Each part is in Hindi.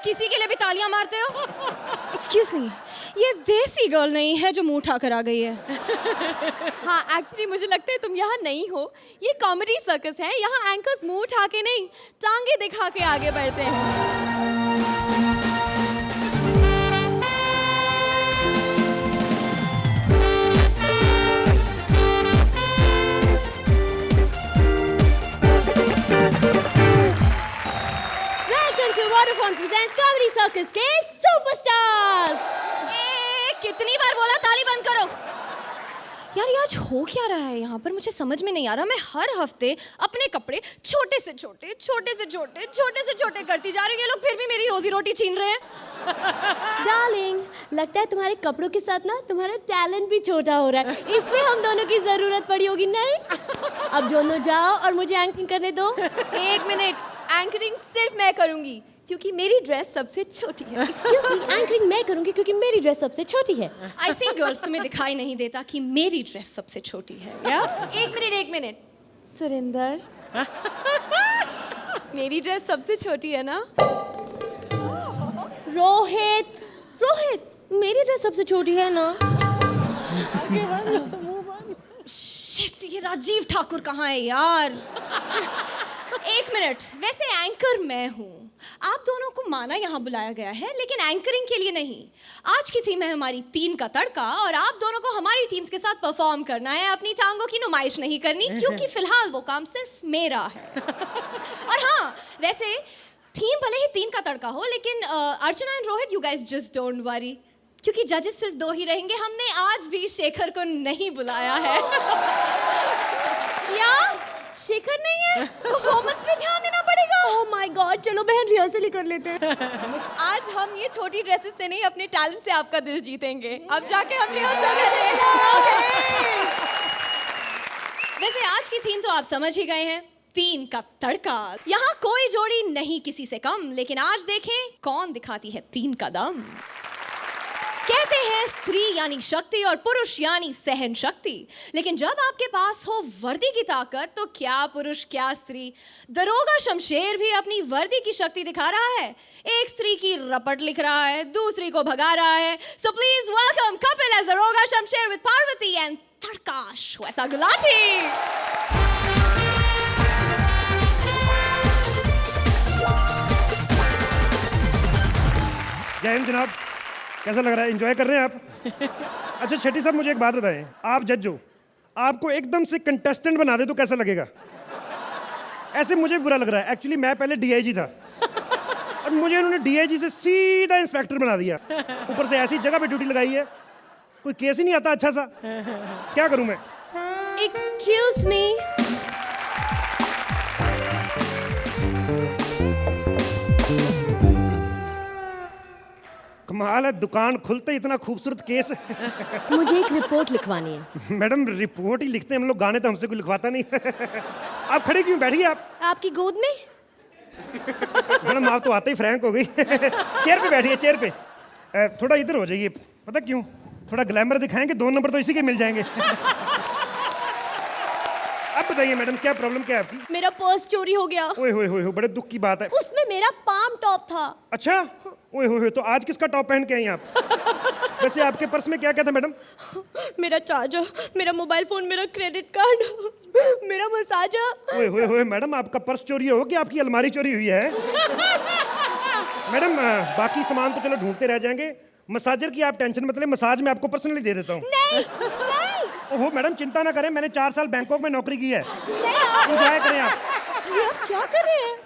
किसी के लिए भी तालियां मारते हो? एक्सक्यूज मी, ये वैसी गर्ल नहीं है जो मुंह उठा कर आ गई है। हाँ, एक्चुअली मुझे लगता है तुम यहाँ नहीं हो। ये कॉमेडी सर्कस है, यहाँ एंकर्स मुंह उठा के नहीं, टांगे दिखा के आगे बढ़ते हैं। वोडाफोन प्रेजेंट्स कॉमेडी सर्कस के सुपरस्टार्स। कितनी बार बोला ताली बंद करो। यार ये आज हो क्या रहा है यहाँ पर, मुझे समझ में नहीं आ रहा। मैं हर हफ्ते अपने कपड़े छोटे से छोटे, छोटे से छोटे, छोटे से छोटे करती जा रही हूँ, ये लोग फिर भी मेरी रोजी रोटी छीन रहे हैं। डार्लिंग, लगता है तुम्हारे कपड़ों के साथ ना तुम्हारा टैलेंट भी छोटा हो रहा है, इसलिए हम दोनों की जरूरत पड़ी होगी। नहीं, अब दोनों जाओ और मुझे एंकरिंग करने दो। 1 मिनट, एंकरिंग सिर्फ मैं करूंगी क्योंकि मेरी ड्रेस सबसे छोटी है। एक्सक्यूज मी, एंकरिंग मैं करूंगी क्योंकि मेरी ड्रेस सबसे छोटी है। आई थिंक गर्ल्स तुम्हें दिखाई नहीं देता कि मेरी ड्रेस सबसे छोटी है। या 1 मिनट सुरेंदर, मेरी ड्रेस सबसे छोटी है ना? रोहित, मेरी ड्रेस सबसे छोटी है ना? शिट, ये राजीव ठाकुर कहाँ है यार? 1 मिनट, वैसे एंकर मैं हूँ, आप दोनों को माना यहाँ बुलाया गया है, लेकिन एंकरिंग के लिए नहीं। आज की थीम है हमारी 3 का तड़का, और आप दोनों को हमारी टीम्स के साथ परफॉर्म करना है, अपनी टांगों की नुमाइश नहीं करनी, क्योंकि फिलहाल वो काम सिर्फ मेरा है। और हाँ, वैसे थीम भले ही 3 का तड़का हो, लेकिन Archana and Rohit, you guys just don't worry, क्योंकि जजेस सिर्फ 2 ही रहेंगे। हमने आज भी शेखर को नहीं बुलाया है। या शेखर नहीं है, परफॉर्मेंस पे ध्यान देना पड़ेगा। ओह माय गॉड, चलो बहन रिहर्सल ही कर लेते हैं। आज हम ये छोटी ड्रेसेस से नहीं, अपने टैलेंट से आपका दिल जीतेंगे। अब जाके हम रिहर्सल करेंगे। वैसे आज की थीम तो आप समझ ही गए हैं, 3 का तड़का। यहाँ कोई जोड़ी नहीं किसी से कम, लेकिन आज देखें कौन दिखाती है 3 का दम। कहते हैं स्त्री यानी शक्ति और पुरुष यानी सहन शक्ति, लेकिन जब आपके पास हो वर्दी की ताकत, तो क्या पुरुष क्या स्त्री। दरोगा शमशेर भी अपनी वर्दी की शक्ति दिखा रहा है, एक स्त्री की रपट लिख रहा है, दूसरी को भगा रहा है। So please welcome Kapil as daroga Shamsher with Parvati and Tadka Shweta Gulati. जय हिंद जनाब, कैसा लग रहा है? एंजॉय कर रहे हैं आप? अच्छा शेट्टी साहब, मुझे एक बात बताएं, आप जज हो, आपको एकदम से कंटेस्टेंट बना दे तो कैसा लगेगा? ऐसे मुझे बुरा लग रहा है। एक्चुअली मैं पहले डीआईजी था और मुझे उन्होंने डीआईजी से सीधा इंस्पेक्टर बना दिया, ऊपर से ऐसी जगह पे ड्यूटी लगाई है, कोई केस ही नहीं आता अच्छा सा। क्या करूं मैं? एक्सक्यूज मी, कमाल है, दुकान खुलते इतना खूबसूरत केस। मुझे एक रिपोर्ट लिखवानी है। मैडम रिपोर्ट ही लिखते हैं हम लोग, गाने तो हमसे कोई लिखवाता नहीं। आप खड़े क्यों? बैठिए आप। आपकी गोद में? मैडम आप तो आते ही फ्रैंक हो गई। चेयर पे बैठिए, चेयर पे। थोड़ा इधर हो जाइए, पता क्यों? थोड़ा ग्लैमर दिखाएंगे, 2 नंबर तो इसी के मिल जाएंगे। अब बताइए मैडम, क्या प्रॉब्लम क्या है आपकी? मेरा पर्स चोरी हो गया। ओए होए होए, बड़े दुख की बात है। उसमें मेरा पाम टॉप था। अच्छा, ओए होए होए, तो आज किसका टॉप पहन के आई आप? वैसे आपके पर्स में क्या क्या था मैडम? मेरा चार्जर, मेरा मोबाइल फोन, मेरा क्रेडिट कार्ड, मेरा मसाजर। ओए होए होए मैडम, आपका पर्स चोरी हो कि आपकी अलमारी चोरी हुई है? मैडम बाकी सामान तो चलो ढूंढते रह जाएंगे, मसाजर की आप टेंशन मत लें, मसाज मैं आपको पर्सनली दे देता हूँ। नहीं, नहीं। ओहो मैडम चिंता ना करें, मैंने 4 साल बैंकॉक में नौकरी की है। एंजॉय करें आप। ये आप क्या कर रहे हैं?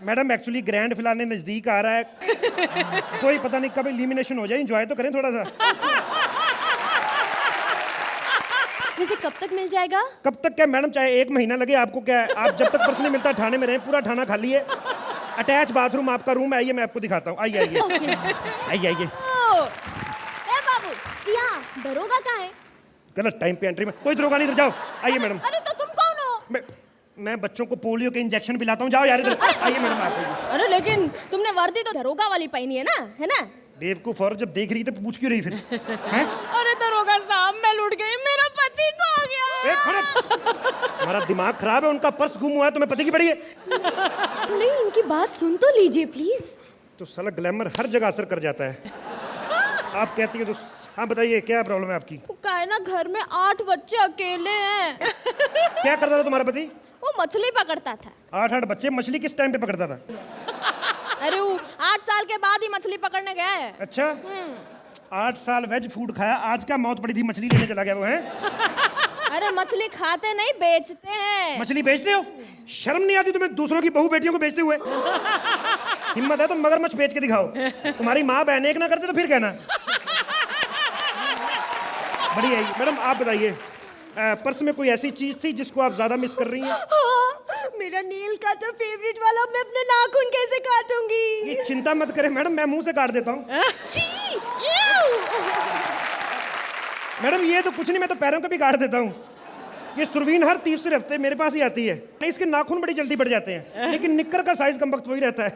मैडम एक्चुअली ग्रैंड फिनाले नजदीक आ रहा है, कोई पता नहीं कब एलिमिनेशन हो जाए, एंजॉय तो करें थोड़ा सा। वैसे कब तक मिल जाएगा? कब तक क्या मैडम, चाहे 1 महीना लगे, आपको क्या है? आप जब तक पर्स नहीं मिलता थाने में रहें, पूरा थाना खाली है, अटैच बाथरूम आपका रूम है, आइए मैं आपको दिखाता हूँ। आइए आइए आइए आइए। ए बाबू, यहाँ दरोगा कहाँ है? गलत टाइम पे एंट्री में, कोई दरोगा नहीं, इधर जाओ। आइए मैडम। अरे तो तुम कौन हो? मैं बच्चों को पोलियो के इंजेक्शन पिलाता हूँ, जाओ यार इधर। आइए मैडम आप। अरे लेकिन तुमने वर्दी तो दरोगा वाली पहनी है ना? बेवकूफ, और जब देख रही थी तो पूछ क्यों रही फिर? हैं? अरे दरोगा साहब, मैं लुट गई, मेरा पति खो गया। हमारा दिमाग खराब है, उनका पर्स गुम हुआ है, तुम्हें पता की पड़ी है? नहीं, इनकी बात सुन तो लीजिए प्लीज। तो साला ग्लैमर हर जगह असर कर जाता है। आप कहती है तो हाँ बताइए क्या प्रॉब्लम है आपकी? वो क्या है ना, घर में 8 बच्चे अकेले हैं। क्या करता था तुम्हारा पति? वो मछली पकड़ता था। 8 बच्चे, मछली किस टाइम पे पकड़ता था? अरे वो 8 साल के बाद ही मछली पकड़ने गया है। अच्छा, 8 साल वेज फूड खाया, आज क्या मौत पड़ी थी मछली लेने चला गया वो है? अरे मछली खाते नहीं, बेचते हैं। मछली बेचते हो? शर्म नहीं आती तुम्हें दूसरों की बहू बेटियों को बेचते हुए? हिम्मत है तो मगरमच्छ बेच के दिखाओ। तुम्हारी माँ बहन एक ना करते तो फिर कहना। बढ़िया है। मैडम आप बताइए, पर्स में कोई ऐसी चीज थी जिसको आप ज्यादा मिस कर रही हैं? हाँ, मेरा नेल कटर फेवरेट वाला, मैं अपने नाखून कैसे काटूंगी? ये चिंता मत करें मैडम, मैं मुंह से काट देता हूँ। मैडम ये तो कुछ नहीं, मैं तो पैरों को भी काट देता हूँ। ये सुरवीन हर तीसरे हफ्ते मेरे पास ही आती है। इसके नाखून बड़ी जल्दी बढ़ जाते हैं, लेकिन निक्कर का साइज कम वक्त वही रहता है।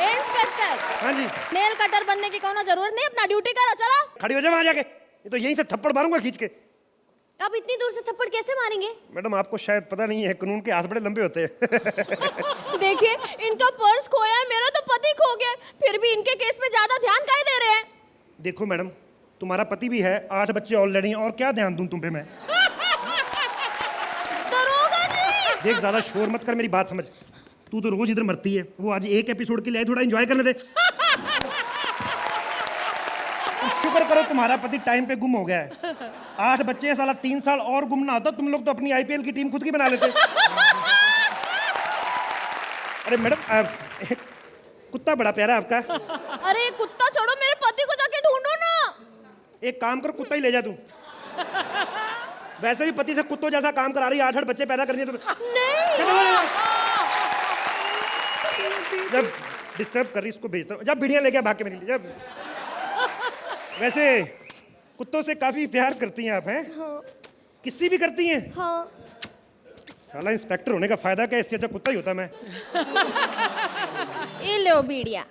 इंस्पेक्टर, हाँ जी। नेल कटर बनने की कोनो जरूरत नहीं, अपना ड्यूटी करो। चलो खड़ी हो जाओ वहाँ जाके, ये तो यहीं से थप्पड़ मारूंगा खींच के। अब इतनी दूर से थप्पड़ कैसे मारेंगे? मैडम आपको शायद पता नहीं है, कानून के हाथ बड़े लंबे होते हैं। देखिए, इनका पर्स खोया है, मेरा तो पति खो गया, फिर भी इनके केस में ज्यादा ध्यान काहे दे रहे हैं? देखो मैडम, तुम्हारा पति भी है, 8 बच्चे ऑलरेडी हैं, और क्या ध्यान दूं तुम पे मैं? दरोगा जी! देख ज्यादा शोर मत कर, मेरी बात समझ। तू तो रोज इधर मरती है, वो आज एक एपिसोड के लिए थोड़ा एंजॉय करने दे। शुक्र करो तुम्हारा पति टाइम पे गुम हो गया है। 8 बच्चे हैं साला, 3 साल और गुम ना होता, तुम लोग तो अपनी आईपीएल की टीम खुद की बना लेते। अरे मैडम, कुत्ता बड़ा प्यारा है आपका। अरे कुत्ता छोड़ो, मेरे पति को जाके ढूंढो ना। एक काम कर, कुत्ता ही ले जा तू। वैसे भी पति से कुत्तों जैसा काम करा रही है, 8 बच्चे पैदा कर दिए तुम्हें। नहीं, जब डिस्टर्ब कर रही इसको भेजता हूँ, जब बिड़िया लेके भाग के मेरे लिए जब। वैसे कुत्तों से काफी प्यार करती हैं आप, हैं? हाँ। किसी भी करती हैं? हाँ। साला इंस्पेक्टर होने का फायदा क्या, इससे अच्छा कुत्ता ही होता मैं। ये लो बीड़िया।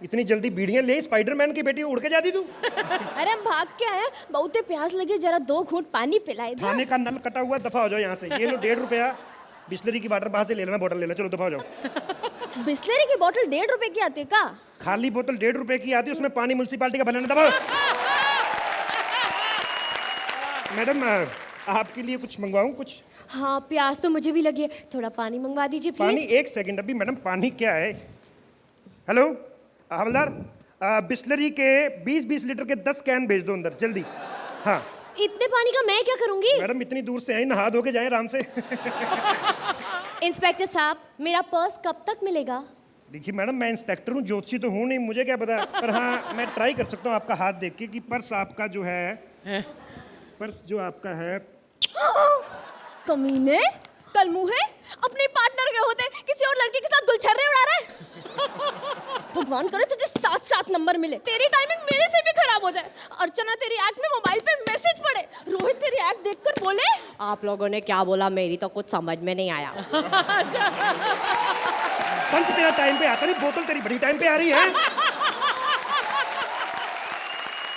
इतनी जल्दी बीड़ियां ले, स्पाइडरमैन की बेटी उड़ के जाती तू? अरे हम भाग के आए, बहुते प्यास लगी, जरा 2 घूंट पानी पिलाई दो। खाने का नल कटा हुआ, दफा हो जाओ यहाँ से। ये लो 1.5 रुपया बिस्लरी की वाटर बाहर से ले लेना, बोतल ले लेना, चलो दफा हो जाओ। बिस्लरी की बोतल 1.5 रुपए की आती है का? खाली बोतल 1.5 रुपए की आती है, उसमें पानी म्युनिसिपालिटी का भरना, दबाओ। मैडम आपके लिए कुछ मंगवाऊं कुछ? हाँ, प्यास तो मुझे भी लगी है, थोड़ा पानी मंगवा दीजिए प्लीज। पानी 1 सेकंड अभी। मैडम पानी क्या है? हेलो हवलदार, बिस्लरी के 20-20 लीटर के 10 कैन भेज दो अंदर जल्दी। हाँ। इतने पानी का मैं क्या करूंगी? मैडम इतनी दूर से आई, नहा धो के जाए आराम से। इंस्पेक्टर साहब, मेरा पर्स कब तक मिलेगा? देखिए मैडम, मैं इंस्पेक्टर हूँ, ज्योतिषी तो हूँ नहीं, मुझे क्या पता। पर हाँ मैं ट्राई कर सकता हूँ आपका हाथ देख के कि पर्स आपका जो है, पर्स जो आपका है। कमीने, कल मुंह है, अपने पार्टनर के होते किसी और लड़की के साथ गुलछर्रे उड़ा रहा है। भगवान करे तुझे 7 नंबर मिले, तेरी टाइमिंग मेरे से भी खराब हो जाए। अर्चना तेरी एक्ट में मोबाइल पे मैसेज पड़े, रोहित तेरी एक्ट देखकर बोले, आप लोगों ने क्या बोला, मेरी तो कुछ समझ में नहीं आया। पंच तेरा टाइम पे आता नहीं, बोतल तेरी बड़ी टाइम पे आ रही है।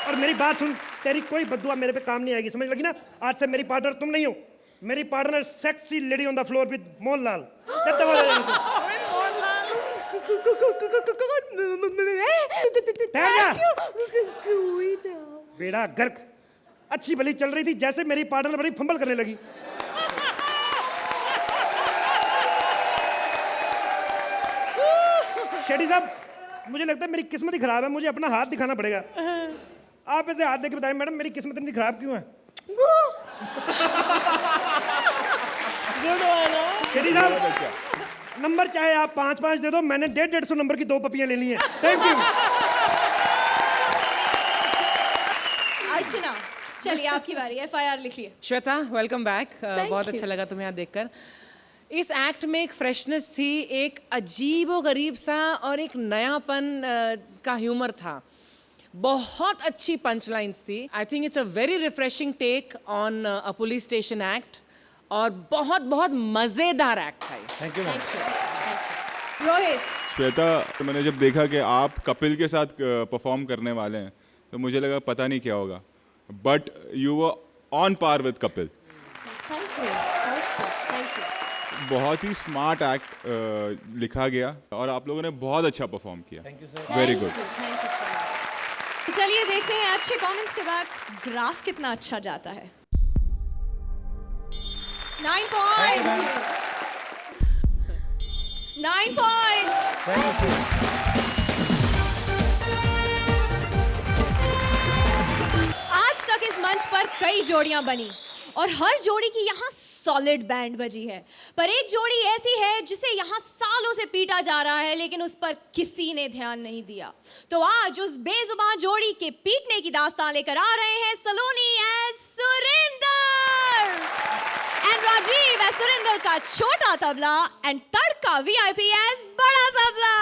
और मेरी बात सुन, तेरी कोई बद्दुआ मेरे पे काम नहीं आएगी, समझ लगी ना? आज से मेरी पार्टनर तुम नहीं हो, मेरी partner sexy lady on the floor with Mohanlal. बेड़ा गर्क, अच्छी भली चल रही थी, जैसे मेरी पार्टनर बड़ी फंबल करने लगी। शेट्टी साहब, मुझे लगता है मेरी किस्मत ही खराब है, मुझे अपना हाथ दिखाना पड़ेगा। आप ऐसे हाथ देके बताएं मैडम, मेरी किस्मत इतनी खराब क्यों है? शेट्टी साहब, नंबर चाहे आप 5-5 दे दो, मैंने 150-150 नंबर की 2 पपियां ले ली हैं। Thank you. अर्चना, चलिए आपकी बारी, FIR लिखिए। Shweta, welcome back. बहुत अच्छा लगा तुम्हें यहाँ देखकर। इस एक्ट में एक फ्रेशनेस थी, एक अजीबो-गरीब सा और एक नयापन का ह्यूमर था। बहुत अच्छी पंच लाइन्स थी। I think it's a very refreshing take on a police station act, और बहुत बहुत मज़ेदार एक्ट था। Thank you. रोहित। श्वेता, तो मैंने जब देखा कि आप कपिल के साथ परफॉर्म करने वाले हैं, तो मुझे लगा पता नहीं क्या होगा, but you were on par with Kapil. बहुत ही स्मार्ट एक्ट लिखा गया और आप लोगों ने बहुत अच्छा परफॉर्म किया। Thank you sir. Very good. तो चलिए देखते हैं अच्छे कमेंट्स के बाद ग्राफ कितना अच्छा जाता है। 9 पॉइंट्स। 9 पॉइंट्स। आज तक इस मंच पर कई जोड़ियां बनी और हर जोड़ी की यहाँ सॉलिड बैंड बजी है, पर एक जोड़ी ऐसी है जिसे यहाँ सालों से पीटा जा रहा है लेकिन उस पर किसी ने ध्यान नहीं दिया। तो आज उस बेजुबान जोड़ी के पीटने की दास्तान लेकर आ रहे हैं Saloni and Surinder and Rajeev as Surinder का छोटा तबला एंड तड़का वीआईपी एज बड़ा तबला।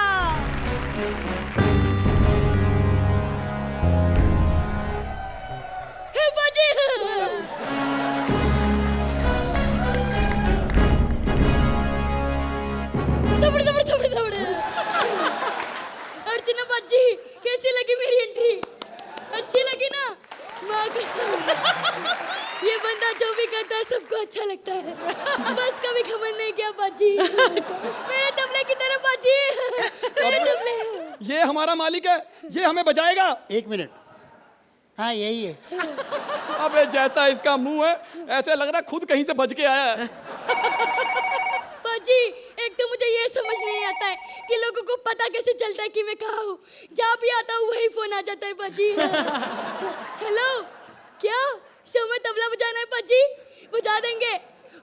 अर्चना बाजी, कैसी लगी मेरी एंट्री? अच्छी लगी ना? माँ कसम, ये बंदा जो भी करता है सबको अच्छा लगता है। बस कभी खबर नहीं किया बाजी। मेरे तबले की तरफ बाजी, मेरे तबले। ये हमारा मालिक है, ये हमें बजाएगा। 1 मिनट। हाँ यही है। अबे जैसा इसका मुंह है ऐसे लग रहा है खुद कहीं से बज के आया है। बाजी, एक तो मुझे ये समझ नहीं आता है कि लोगों को पता कैसे चलता है कि मैं कहाँ हूँ। जहाँ भी आता हूँ वही फोन आ जाता है बाजी। हेलो, क्या शो में तबला बजाना है बाजी? बजा देंगे,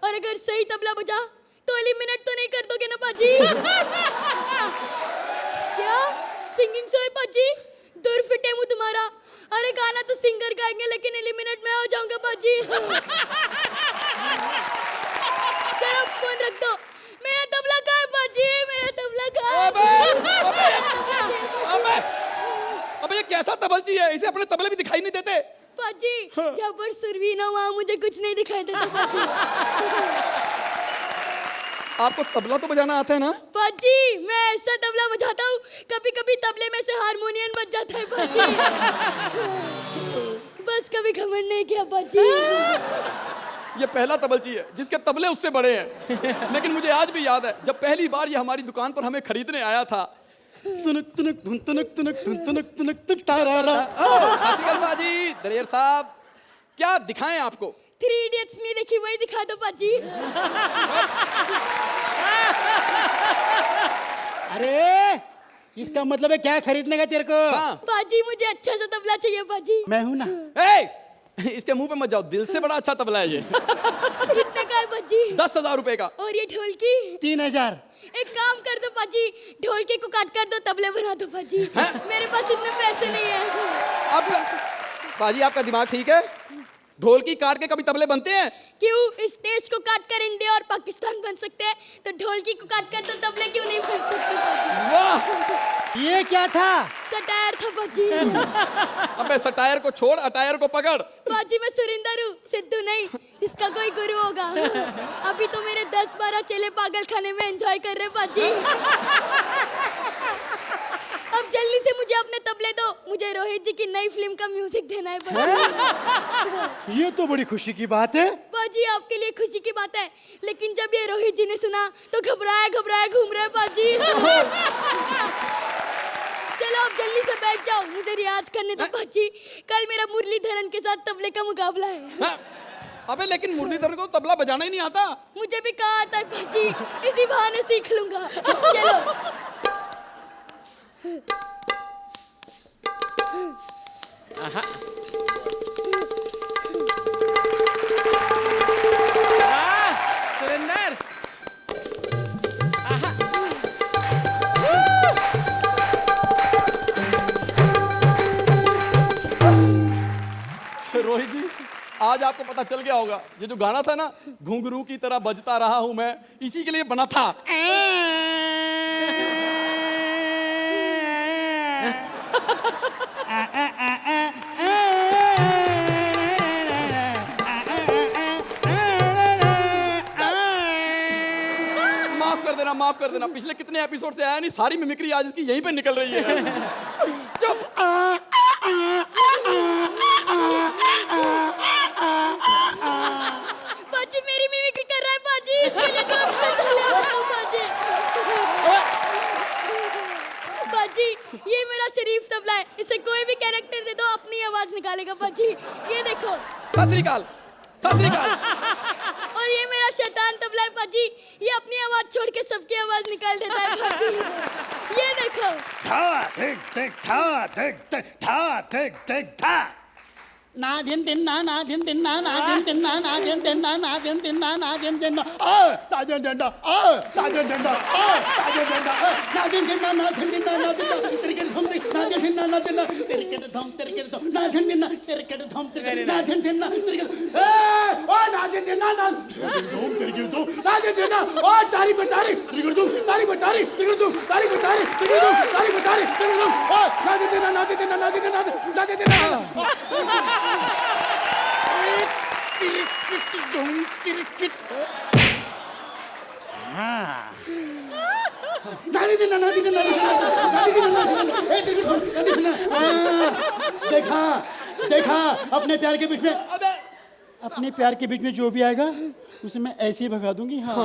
और अगर सही तबला बजा तो एलिमिनेट तो नहीं कर दोगे ना बाजी? क्या सिंगिंग शो है बाजी? दूर फिटे मुँह तुम्हारा। अरे गाना तो सिंगर गाएंगे लेकिन एलिमिनेट में हो जाऊंगा बाजी। चलो फोन रख दो। मेरा तबला कहाँ है बाजी? मेरा तबला कहाँ है? अबे ये कैसा तबलची है, इसे अपने तबले भी दिखाई नहीं देते। बाजी, जब पर सुरवी ना वहाँ मुझे कुछ नहीं दिखाई देता बाजी। आपको तबला तो बजाना आता है ना? बाजी, मैं ऐसा तबला बजाता हूँ कभी कभी तबले में से हारमोनियम बज जाता है बाजी। बस कभी खबर नहीं किया बाजी। ये पहला तबलची है जिसके तबले उससे बड़े हैं। लेकिन मुझे आज भी याद है जब पहली बार ये हमारी दुकान पर हमें खरीदने आया था। तुनक तुनक धुन तुनक तुनक धुन तुनक तुनक तुक तारारा। बाजी, दलेर साहब, क्या दिखाएं आपको? 3 इडियट्स में देखी वही दिखा दो बाजी। अरे इसका मतलब है क्या खरीदने का तेरे को? हाँ। बाजी, मुझे अच्छा सा तबला चाहिए बाजी। मैं हूं ना। इसके मुंह पे मत जाओ, दिल से बड़ा अच्छा तबला है ये। कितने का है बाजी? 10,000 रुपए का। और ये ढोलकी? 3000। एक काम कर दो बाजी, ढोलकी को काट कर दो, तबले बना दो बाजी। मेरे पास इतने पैसे नहीं है। अब बाजी आपका दिमाग ठीक है? ढोलकी काट के कभी तबले बनते हैं? क्यों? इस देश को काट कर इंडिया और पाकिस्तान बन सकते हैं, तो ढोलकी को काट कर तो तबले क्यों नहीं बन सकते बाजी? वाह, ये क्या था? सटायर था बाजी। अबे सटायर को छोड़, अटायर को पकड़। बाजी, मैं सुरिंदर हूँ, सिद्धू नहीं, जिसका कोई गुरु होगा। अभी तो मेरे 10-12 चेले पागल खाने में एंजॉय कर रहे बाजी। अब जल्दी से मुझे अपने तबले दो, मुझे रोहित जी की नई फिल्म का म्यूजिक देना है बाजी। ये तो बड़ी खुशी की बात है। बाजी, आपके लिए खुशी की बात है, लेकिन जब ये रोहित जी ने सुना तो घबराया घबराया घूम रहे बाजी। चलो अब जल्दी से बैठ जाओ, मुझे रियाज करने दो बाजी। कल मेरा मुरलीधरन के साथ तबले का मुकाबला है। अबे लेकिन मुरलीधरन को तबला बजाना ही नहीं आता। मुझे भी कहा आता है बाजी, इसी बहाने सीख लूंगा। चलो सुरेंदर, रोहित जी, आज आपको पता चल गया होगा, ये जो गाना था ना, घुंघरू की तरह बजता रहा हूं मैं, इसी के लिए बना था। माफ कर देना, पिछले कितने एपिसोड से आया नहीं, सारी मिमिक्री आज इसकी यहीं पे निकल रही है। बाजी मेरी मिमिक्री कर रहा है बाजी, इसके लिए शरीफ तबला है, इसे कोई भी कैरेक्टर दे दो अपनी आवाज निकालेगा पाजी। ये देखो। सत श्री अकाल, सत श्री अकाल। और ये मेरा शैतान तबला है पाजी, ये अपनी आवाज छोड़ के सबकी आवाज निकाल देता है पाजी। ये देखो। था धिक धिक था धिक धिक था धिक धिक था ना दिन दिन ना ना दिन दिन ना ना दिन दिन ना ना दिन दिन ना ना दिन दिन ना ना दिन दिन ता दिन दिन ता दिन दिन ना दिन दिन ना दिन दिन ना दिन क्रिकेट धम ना दिन दिन ना दिन क्रिकेट धम ना दिन दिन ना क्रिकेट धम ना दिन दिन ना क्रिकेट ओ ना दिन दिन ना ना धम क्रिकेट धम ना दिन दिन ना ओ तारी बचारी क्रिकेट धम तारी बचारी क्रिकेट धम तारी बचारी क्रिकेट धम तारी बचारी क्रिकेट धम ओ ना दिन दिन ना दिन दिन ना दिन दिन ना दिन दिन ना देखा देखा अपने प्यार के बीच में, अपने प्यार के बीच में जो भी आएगा उसे मैं ऐसे ही भगा दूंगी। हाँ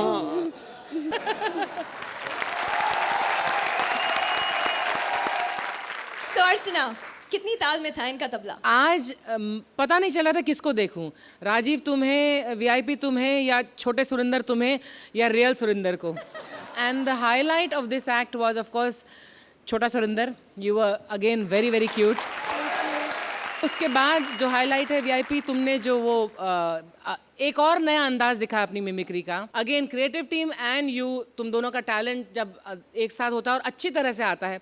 तो अर्चना, कितनी ताल में था इनका तबला? आज पता नहीं चला था किसको देखूं, राजीव तुम्हें, वीआईपी तुम्हें, या छोटे सुरिंदर तुम्हें, या रियल सुरिंदर को। And the highlight of this act was of course छोटा Surinder. You were again very very cute. उसके बाद जो हाईलाइट है वीआईपी, तुमने जो वो एक और नया अंदाज दिखा अपनी मिमिक्री का। Again creative team and you, तुम दोनों का टैलेंट जब एक साथ होता है और अच्छी तरह से आता है,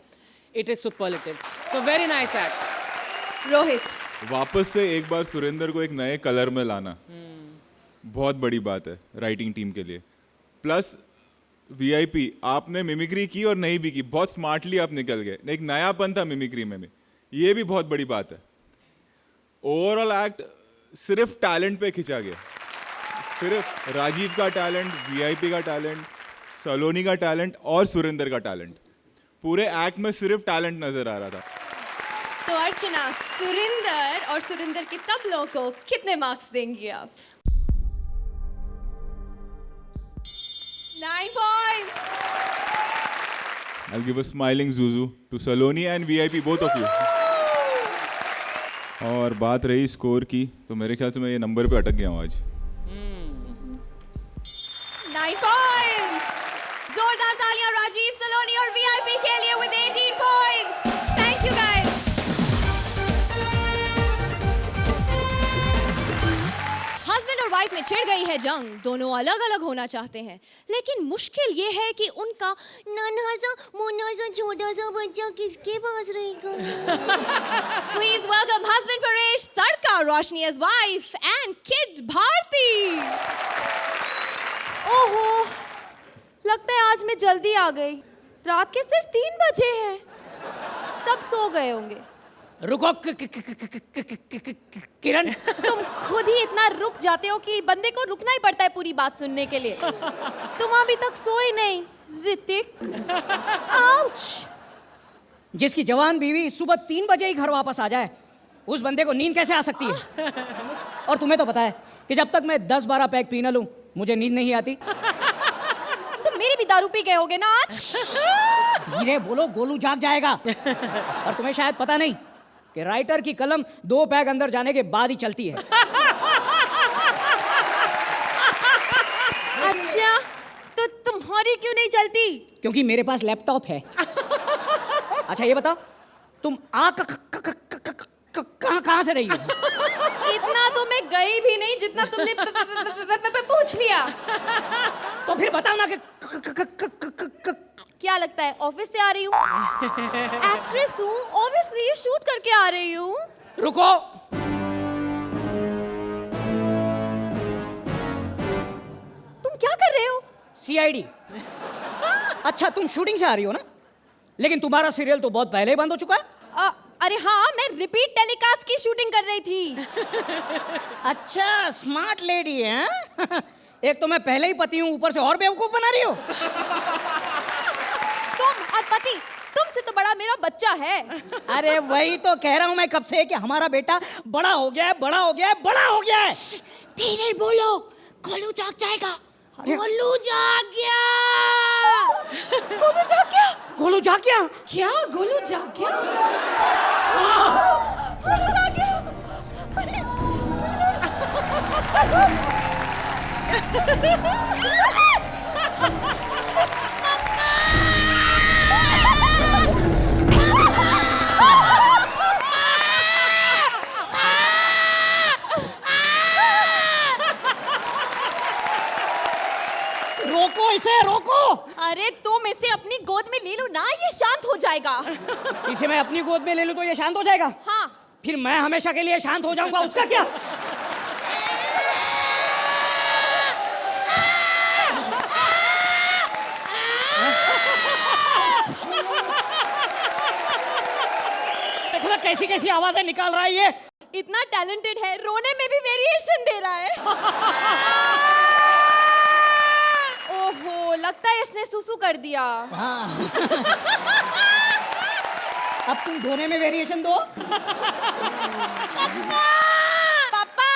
it is superlative. So very nice act. Rohit, वापस से एक बार सुरेंद्र को एक नए कलर में लाना बहुत बड़ी बात है राइटिंग टीम के लिए। प्लस वीआईपी, आपने मिमिक्री की और नहीं भी की, बहुत स्मार्टली आप निकल गए। एक नयापन था मिमिक्री में भी, ये भी बहुत बड़ी बात है। ओवरऑल एक्ट सिर्फ टैलेंट पे खिंचा गया, सिर्फ राजीव का टैलेंट, वीआईपी का टैलेंट, सलोनी का टैलेंट और सुरेंद्र का टैलेंट। पूरे एक्ट में सिर्फ टैलेंट नजर आ रहा था। तो अर्चना, सुरिंदर और सुरिंदर के तबलों को कितने मार्क्स देंगी आप? 9 points. I'll give a smiling Zuzu to Saloni and VIP, both of you. और बात रही स्कोर की, तो मेरे ख्याल से मैं ये नंबर पे अटक गया हूँ आज। 9 points. जोरदार तालियां राजीव, सलोनी और वीआईपी के लिए with 18 points. Thank you guys. Husband और वाइफ में छिड़ गई है जंग, दोनों अलग अलग होना चाहते हैं, लेकिन मुश्किल ये है कि उनका नन्हा सा मुन्ना सा छोटा सा बच्चा किसके पास रहेगा। Please welcome husband Paresh, tadka Roshni as wife and kid Bharti. ओहो, लगता है आज मैं जल्दी आ गई। रात के सिर्फ 3 बजे हैं, सब सो गए होंगे। रुको किरण, तुम खुद ही इतना रुक जाते हो कि बंदे को रुकना ही पड़ता है पूरी बात सुनने के लिए। तुम अभी तक सोए नहीं ऋतिक। आउच। जिसकी जवान बीवी सुबह 3 बजे ही घर वापस आ जाए, उस बंदे को नींद कैसे आ सकती है? और तुम्हें तो पता है कि जब तक मैं 10-12 पैक पी न लूं, मुझे नींद नहीं आती। तुम मेरी भी दारू पी गए होगे ना आज? धीरे बोलो, गोलू जाग जाएगा। और तुम्हें शायद पता नहीं कि राइटर की कलम 2 पैग अंदर जाने के बाद ही चलती है। अच्छा, तो तुम्हारी क्यों नहीं चलती? क्योंकि मेरे पास लैपटॉप है। अच्छा ये बताओ, तुम कहाँ से रही हो? इतना तो मैं गई भी नहीं जितना तुमने पूछ लिया। तो फिर बताओ ना कि क्या लगता है ऑफिस से आ रही हूँ? एक्ट्रेस हूँ, ऑब्वियसली शूट करके आ रही हूँ। रुको, तुम क्या कर रहे हो? सीआईडी। अच्छा तुम शूटिंग से आ रही हो ना, लेकिन तुम्हारा सीरियल तो बहुत पहले ही बंद हो चुका है। अरे हाँ, मैं रिपीट टेलीकास्ट की शूटिंग कर रही थी। अच्छा स्मार्ट लेडी है। एक तो मैं पहले ही पति हूँ, ऊपर से और बेवकूफ बना रही हो। तुम और पति, तुमसे तो बड़ा मेरा बच्चा है। अरे वही तो कह रहा हूँ मैं कब से कि हमारा बेटा बड़ा हो गया है, बड़ा हो गया है, बड़ा हो गया है। धीरे बोलो, गोलू जाग जाएगा। गोलू जाग गया। गोलू जाग गया? गोलू जाग गया। क्या गोलू जाग गया? रोको इसे, रोको। अरे तुम इसे अपनी गोद में ले लो ना, ये शांत हो जाएगा। इसे मैं अपनी गोद में ले लूं तो ये शांत हो जाएगा? हाँ। फिर मैं हमेशा के लिए शांत हो जाऊंगा, उसका क्या? देखो ना कैसी कैसी आवाजें निकाल रहा है ये। इतना टैलेंटेड है, रोने में भी वेरिएशन दे रहा है। ओहो, लगता है इसने सुसु कर दिया। हाँ। अब तुम धोने में वेरिएशन दो। पापा।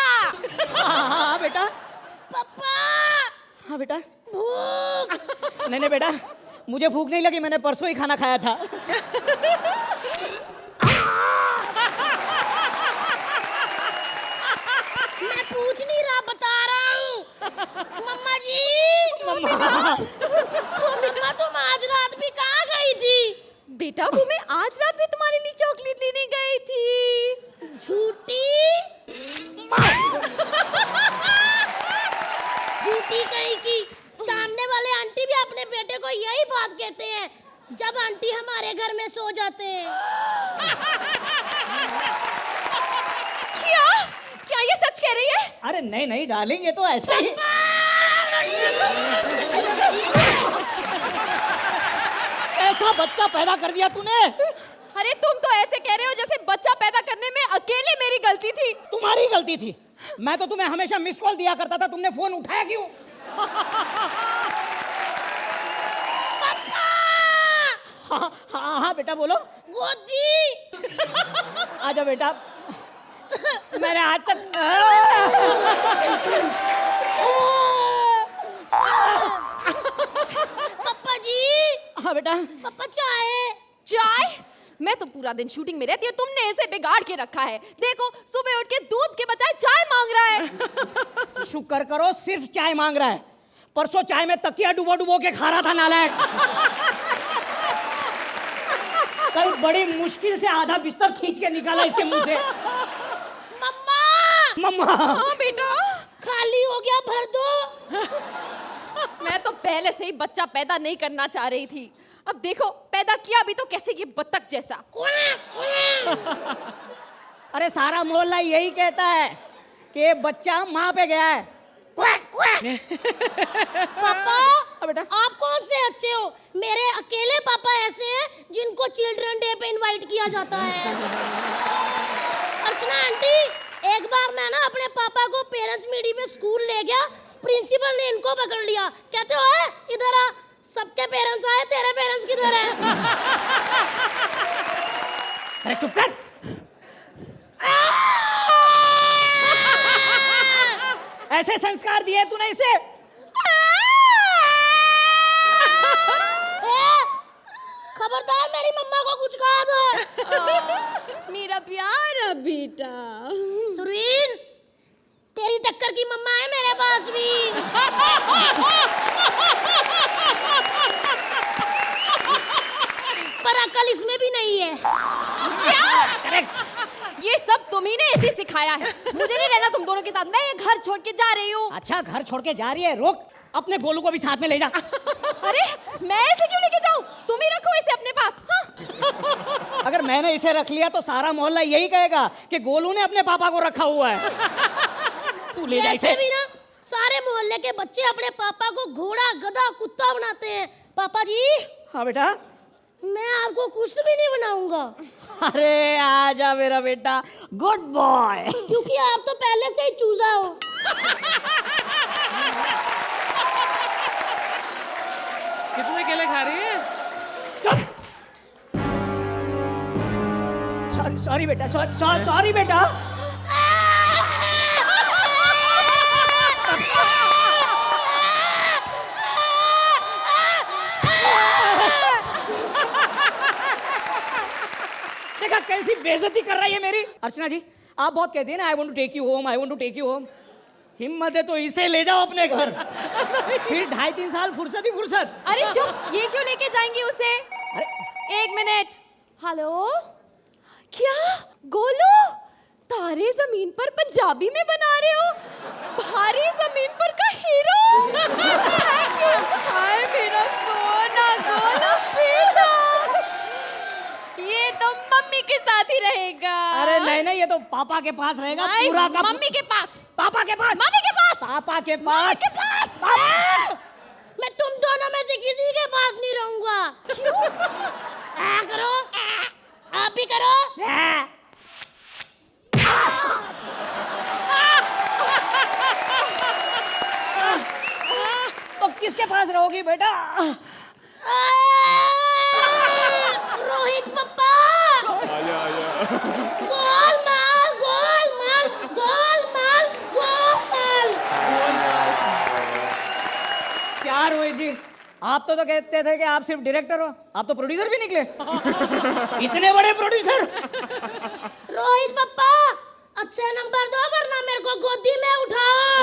हाँ बेटा। पापा हाँ बेटा। भूख। नहीं बेटा, मुझे भूख नहीं लगी, मैंने परसों ही खाना खाया था। मैं पूछ नहीं रहा, बता रहा हूँ। मम्मा जी। मम्मा। बेटा तुम आज रात भी कहाँ गई थी? बेटा वो मैं आज रात भी तुम्हारे लिए चॉकलेट लेने गई थी। झूठी। झूठी कहीं की। सामने वाले आंटी भी अपने बेटे को यही बात कहते हैं जब आंटी हमारे घर में सो जाते हैं। क्या? क्या ये सच कह रही है? अरे नहीं नहीं डार्लिंग, ये तो ऐसा ही। ऐसा बच्चा पैदा कर दिया तूने। अरे तुम तो ऐसे कह रहे हो जैसे बच्चा पैदा करने में अकेले मेरी गलती थी। तुम्हारी गलती थी। मैं तो तुम्हें हमेशा मिस कॉल दिया करता था, तुमने फोन उठाया क्यों? हाँ हाँ हाँ बेटा बोलो। गोदी। आजा बेटा। मैंने आज तक पापा जी। हाँ बेटा। पापा चाय। चाय? मैं तो पूरा दिन शूटिंग में रहती हूँ, तुमने इसे बिगाड़ के रखा है। देखो सुबह उठ के दूध के बजाय चाय मांग रहा है। शुक्र करो सिर्फ चाय मांग रहा है, परसों चाय में तकिया डुबो डुबो के खा रहा था नालायक। कल बड़ी मुश्किल से आधा बिस्तर खींच के निकाला इसके मुंह से। मम्मा। मम्मा। हाँ बेटा। खाली हो गया, भर दो। मैं तो पहले से ही बच्चा पैदा नहीं करना चाह रही थी, अब देखो पैदा किया भी तो कैसे, ये बत्तख जैसा। अरे सारा मोहल्ला यही कहता है कि ये बच्चा माँ पे गया है। पापा बेटा। आप कौन से अच्छे हो? मेरे अकेले पापा ऐसे हैं जिनको चिल्ड्रन डे पे इनवाइट किया जाता है। अर्चना आंटी, एक बार मैं ना अपने पापा को पेरेंट्स मीटिंग में स्कूल ले गया, प्रिंसिपल ने इनको पकड़ लिया, कहते हो इधर आ, सबके पेरेंट्स आए, तेरे पेरेंट्स किधर है? अरे चुप कर। ऐसे संस्कार दिए तूने इसे? खबरदार मेरी मम्मा को कुछ कहा तो। मेरा प्यारा बेटा। सुरीन, तेरी टक्कर की मम्मा है मेरे पास भी। पर अकल इसमें भी नहीं है। क्या? करेक्ट। ये सब तुम्ही ने ऐसे सिखाया है। मुझे नहीं रहना तुम दोनों के साथ, मैं ये घर छोड़ के जा रही हूँ। अच्छा घर छोड़ के जा रही है, रोक, अपने गोलू को भी साथ में ले जा। अरे मैं इसे क्यों लेके जाऊँ? तुम ही रखो इसे अपने पास। हाँ? अगर मैंने इसे रख लिया तो सारा मोहल्ला यही कहेगा कि गोलू ने अपने पापा को रखा हुआ है। तू ले जा इसे। ऐसे भी ना सारे मोहल्ले के बच्चे अपने पापा को घोड़ा, गधा, कुत्ता बनाते हैं। पापा जी। हाँ बेटा। मैं आपको कुछ भी नहीं बनाऊंगा। अरे आजा मेरा बेटा, गुड बॉय। क्योंकि आप तो पहले से ही चूजा हो। कितने केले खा रही है? सॉरी सॉरी बेटा, सॉरी बेटा। कैसी बेइज्जती कर रही है मेरी। अर्चना जी, आप बहुत कहती है ना, I want to take you home, I want to take you home. हिम्मत है तो इसे ले जाओ अपने घर, फिर 2.5-3 साल फुर्सत ही फुर्सत। अरे चुप, ये क्यों लेके जाएंगी उसे? अरे 1 मिनट। हेलो, क्या गोलू तारे जमीन पर पंजाबी में बना रहे हो? भारी जमीन पर का हीरो। Thank you. हाय मेरा सोना गोलू बेटा, ये तो मम्मी के साथ ही रहेगा। अरे नहीं नहीं, ये तो पापा के पास रहेगा नहीं, पूरा का। मम्मी के पास। पापा के पास। मम्मी के पास। पापा के मम्मी पास। के पास। मैं तुम दोनों में से किसी के पास नहीं रहूंगा। क्यों? करो, आप भी करो। तो किसके पास रहोगी बेटा? रोहित पप्पा। आजा आजा। गोलमाल गोलमाल गोलमाल गोलमाल। क्या रोहित जी, आप तो कहते थे कि आप सिर्फ डायरेक्टर हो, आप तो प्रोड्यूसर भी निकले। इतने बड़े प्रोड्यूसर। रोहित पप्पा, अच्छे नंबर दो वरना मेरे को गोदी में उठाओ।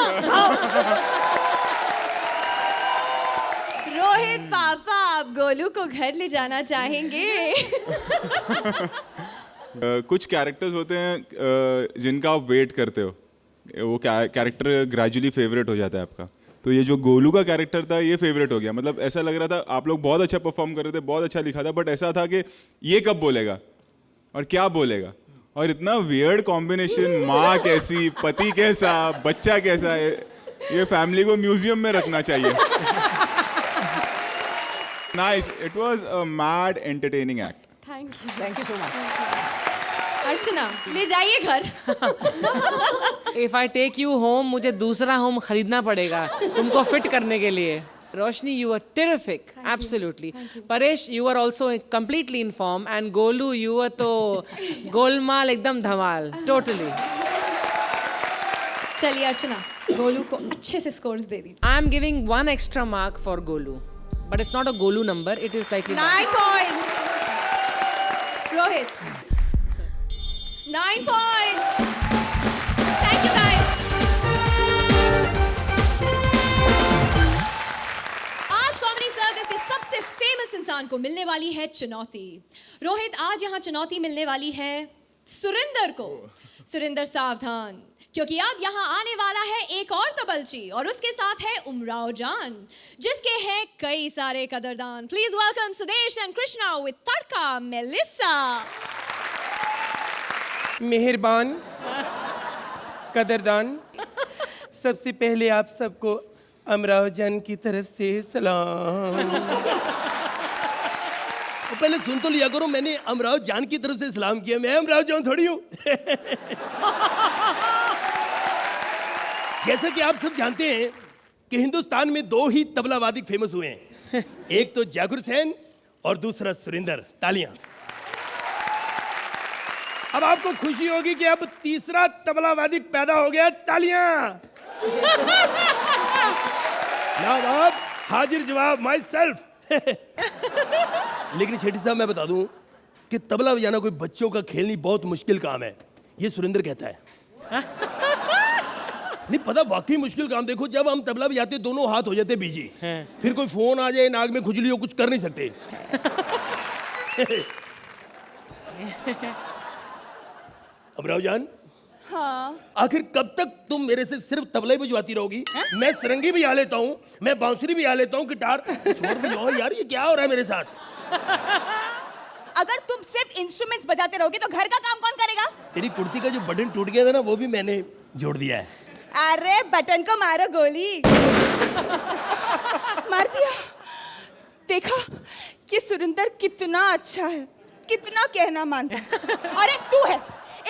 रोहित पापा, आप गोलू को घर ले जाना चाहेंगे? कुछ कैरेक्टर्स होते हैं जिनका आप वेट करते हो, वो कैरेक्टर ग्रेजुअली फेवरेट हो जाता है आपका। तो ये जो गोलू का कैरेक्टर था ये फेवरेट हो गया। मतलब ऐसा लग रहा था आप लोग बहुत अच्छा परफॉर्म कर रहे थे, बहुत अच्छा लिखा था, बट ऐसा था कि ये कब बोलेगा और क्या बोलेगा, और इतना वियर्ड कॉम्बिनेशन, माँ कैसी, पति कैसा, बच्चा कैसा, ये फैमिली को म्यूजियम में रखना चाहिए। Nice, it was a mad entertaining act. Thank you so much. Archana, ले जाइए घर। If I take you home, मुझे दूसरा होम खरीदना पड़ेगा तुमको फिट करने के लिए। रोशनी, you were terrific, absolutely. Paresh, you were also completely in form, and Golu, you were तो गोलमाल एकदम धमाल, totally. चलिए अर्चना, गोलू को अच्छे से scores they the. I am giving 1 extra mark for Golu, but it's not a Golu number, it is slightly 9 points. Rohit, 9 points. Thank you guys. आज कॉमेडी सर्कस के सबसे फेमस इंसान को मिलने वाली है चुनौती। रोहित, आज यहाँ चुनौती मिलने वाली है सुरिंदर को। सुरिंदर सावधान, क्योंकि अब यहाँ आने वाला है एक और तबलची और उसके साथ है उमराव जान, जिसके हैं कई सारे कदरदान। Please welcome Sudesh and Krishna with तड़का मेलिसा। मेहरबान, कदरदान, सबसे पहले आप सबको अमराव जान की तरफ से सलाम। तो पहले सुन तो लिया करो, मैंने अमराव जान की तरफ से सलाम किया, मैं अमराव जान थोड़ी हूँ। जैसा कि आप सब जानते हैं कि हिंदुस्तान में 2 ही तबला वादक फेमस हुए हैं, एक तो जाकिर हुसैन और दूसरा सुरिंदर। तालियां। अब आपको खुशी होगी कि अब तीसरा तबला वादक पैदा हो गया। तालियां। जवाब, हाजिर जवाब, माई सेल्फ। लेकिन शेट्टी साहब, मैं बता दूं कि तबला बजाना कोई बच्चों का खेल नहीं, बहुत मुश्किल काम है, ये सुरिंदर कहता है। नहीं पता, वाकई मुश्किल काम। देखो, जब हम तबला बजाते दोनों हाथ हो जाते बीजी, फिर कोई फोन आ जाए, नाक में खुजली हो, कुछ कर नहीं सकते। अमराव जान, हाँ। आखिर कब तक तुम मेरे से सिर्फ तबला ही बजवाती रहोगी? मैं सरंगी भी आ लेता हूँ, मैं बांसुरी भी आ लेता हूँ, गिटार छोड़ भी जाओ यार, ये क्या हो रहा है मेरे साथ? अगर तुम सिर्फ इंस्ट्रूमेंट्स बजाते रहोगे तो घर का काम कौन करेगा? तेरी कुर्ती का जो बटन टूट गया था ना, वो भी मैंने जोड़ दिया है। अरे बटन को मारो गोली। मार दिया। देखा कि सुरिंदर कितना अच्छा है, कितना कहना मानता है। और एक तू है,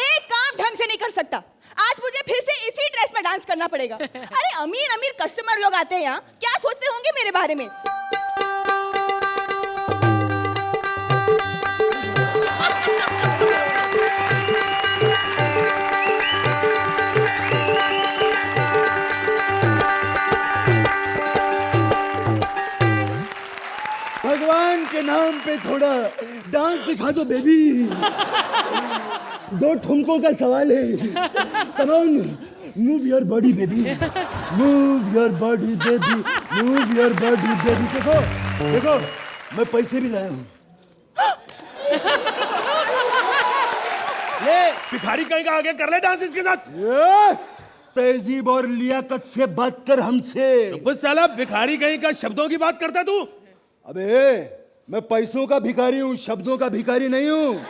एक काम ढंग से नहीं कर सकता। आज मुझे फिर से इसी ड्रेस में डांस करना पड़ेगा। अरे अमीर अमीर कस्टमर लोग आते हैं यहाँ, क्या सोचते होंगे मेरे बारे में? भगवान के नाम पे थोड़ा डांस दिखा दो बेबी। 2 ठुमकों का सवाल है। Come on, move your body baby, move your body baby, move your body baby. देखो देखो, मैं पैसे भी लाया हूँ। ये भिखारी कहीं का आगे कर ले डांस इसके साथ। तहजीब और लियाकत से बात कर हमसे। बस साला भिखारी कहीं का शब्दों की बात करता तू। अबे मैं पैसों का भिखारी हूँ, शब्दों का भिखारी नहीं हूँ।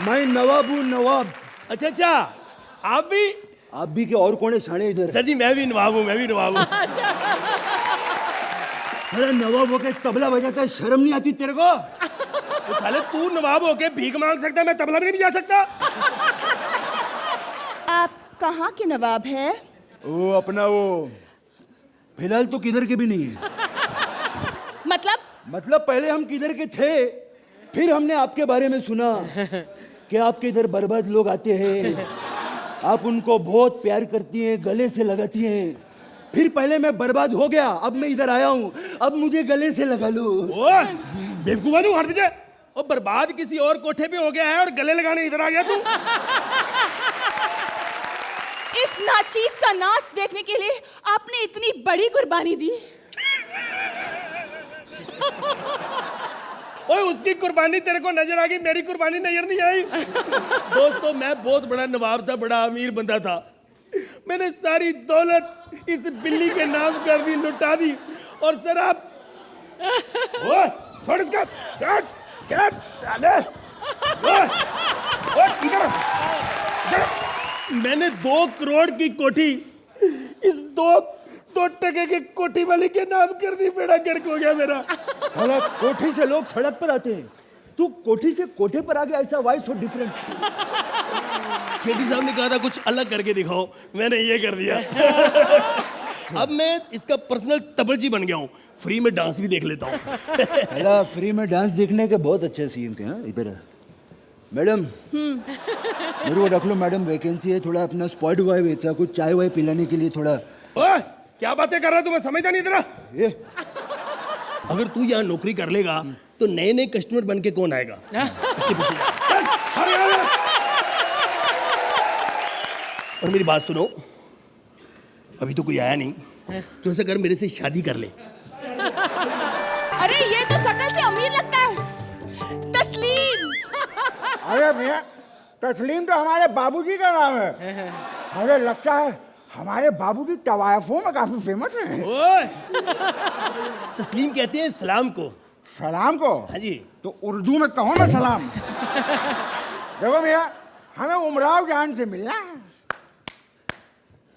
मैं नवाब हूँ, नवाब। अच्छा, आप भी के और कौन है शाने इधर? सर जी मैं भी नवाब हूँ, मैं भी नवाब हूँ। अरे नवाब होके तबला बजाता है, शर्म नहीं आती तेरे को? तो साले तू नवाब होके भीख मांग सकता है, मैं तबला भी नहीं बजा सकता। आप कहाँ के नवाब हैं? वो अपना वो फिलहाल तो किधर के भी नहीं है। मतलब पहले हम किधर के थे, फिर हमने आपके बारे में सुना कि आपके इधर बर्बाद लोग आते हैं, आप उनको बहुत प्यार करती हैं, गले से लगाती हैं। फिर पहले मैं बर्बाद हो गया, अब मैं इधर आया हूँ, अब मुझे गले से लगा लो। बेवकूफा तू, हट पीछे। और बर्बाद किसी और कोठे पे हो गया है और गले लगाने इधर आ गया तू। इस नाचीज का नाच देखने के लिए आपने इतनी बड़ी कुर्बानी दी। ओए उसकी कुर्बानी तेरे को नजर आ गई, मेरी कुर्बानी नजर नहीं आई। दोस्तों मैं बहुत बड़ा नवाब था, बड़ा अमीर बंदा था। मैंने सारी दौलत इस बिल्ली के नाम कर दी, लुटा दी। और शराब छोड़ इसका, मैंने 2 करोड़ की कोठी इस 2 टके की कोठी वाली के नाम कर दी। बेड़ा गर्क हो गया मेरा। साला कोठी से लोग सड़क पर आते हैं, तू कोठी से कोठे पर आ गया, ऐसा वाई सो डिफरेंट। सेठी साहब ने कहा था कुछ अलग करके दिखाओ, मैंने ये कर दिया। अब मैं इसका पर्सनल तबलजी बन गया हूँ, फ्री में डांस भी देख लेता हूँ। फ्री में डांस देखने के बहुत अच्छे सीन थे। हाँ इधर मैडम, मेरे को रख लो मैडम, वैकेंसी है, थोड़ा अपना स्पॉट बॉय बेचा, कुछ चाय वाय पिलाने के लिए थोड़ा। ओए, क्या बातें कर रहा है तू, मैं समझता नहीं तेरा। ये अगर तू यहाँ नौकरी कर लेगा तो नए नए कस्टमर बन के कौन आएगा? और मेरी बात सुनो, अभी तो कोई आया नहीं, तो ऐसा कर मेरे से शादी कर ले। अरे ये तो शक्ल से अमीर लगता है, तस्लीम। अरे भैया, तस्लीम तो हमारे बाबूजी का नाम है। अरे लगता है हमारे बाबूजी तवायफों में काफी फेमस हैं। ओए, तस्लीम कहते हैं सलाम को। सलाम को? हाँ जी। तो उर्दू में कहो ना सलाम। देखो भैया, हमें उमराव जान से मिलना है।